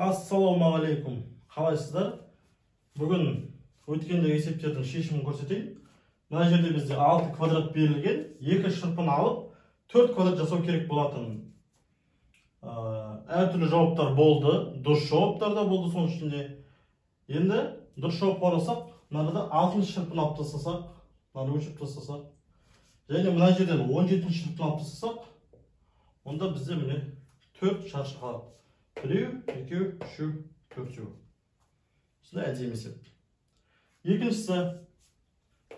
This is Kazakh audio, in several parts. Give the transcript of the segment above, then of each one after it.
Ассалаумағалейкум. Қалайсыздар? Бүгін өткендегі есептердің шешімін көрсетейін. Мына жерде бізде 6 квадрат берілген, 2 шырпын алып, 4 квадрат жасау керек болатын. Әртүрлі жауаптар болды, дұрыс жауаптар да болды соның ішінде. Енді дұрыс жауап қарасақ, мынада 6 шырпын алып тастасақ, мынаны өлшеп тастасақ, және мына жерден 17 шырпын алып тастасақ, онда бізде міне 4 шаршы қалады. 1, 2, 3, 4. Осындай әдемі есеп. Екіншісі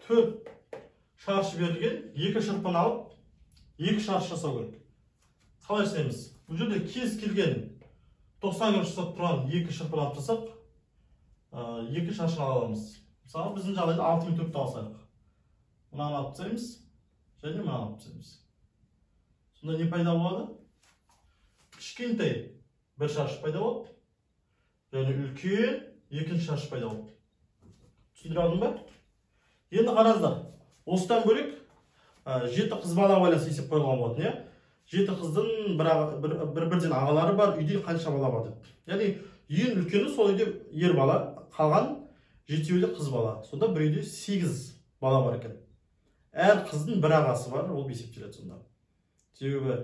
4 шаршы берілген, 2 шырпын алып, 2 шаршы жасау керек. Қалай жасаймыз? Бұл жерде кез келген 90 градус жасап тұрған 2 шырпын алып жасап, 2 шаршыны аламыз. Мысалы, біздің жағдайда 6 мен 4-ті алсайық. Мынаны алып тастаймыз, және мынаны алып тастаймыз. Сонда не пайда болады? Кішкентай бір шаршы пайда болады, және үлкен екінші шаршы пайда болады. Түсіндіре алдым ба? Енді қараңыздар, осыдан бөлек 7 қыз бала байланысты есеп қойылған болатын, 7 қыздың бірден ағалары бар, үйде қанша бала бар деп. Яғни ең үлкені сол үйде ер бала, қалған 7-еуде қыз бала. Сонда бір үйде 8 бала бар екен. Әр қыздың бір ағасы бар, ол есептеледі сонда. Себебі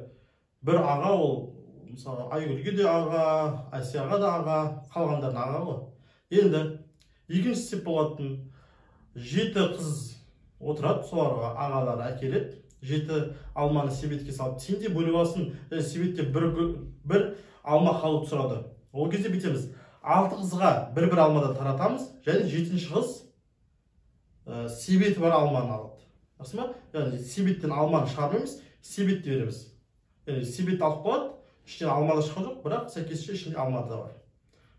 бір аға ол, мысалы, Айгүлге де аға, Асияға да аға, қалғандардың аға ғой. Енді екінші есеп болатын 7 қыз отырады, соларға ағалары әкеледі. 7 алманы себетке салып, сенде бөліп алсын, және себетте бір алма қалып тұрады. Ол кезде бітеміз. 6 қызға бір алмадан таратамыз, және 7-ші қыз себеті бар алманы алады. Жақсы ма? Яғни себеттен алманы шығармаймыз, себетті береміз. Яғни себетті алып қалады, ішінен алмада шыққан жоқ, бірақ сәйкесінше ішінде алмада да бар.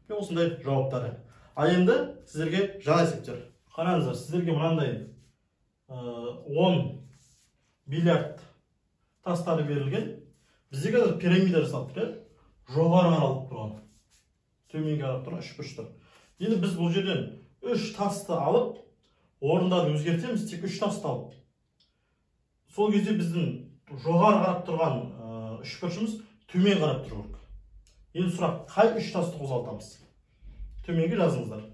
Мен осындай жауаптары. Енді сіздерге жаңа есептер. Қараңыздар, сіздерге мынандай 10 бильярд тастары берілген. Бізде қазір пирамида жасалып тұр, жоғары қаралып тұрған. Төменге қарап тұрған 3 бұрыштар. Енді біз бұл жерден 3 тасты алып, орындарын өзгертеміз, тек 3 тасты алып. Сол кезде біздің жоғары қарап тұрған 3 бұрышымыз төмен қарап тұру керек. Енді сұрақ, қай 3 тасты қозғалтамыз? Төменге жазыңыздар.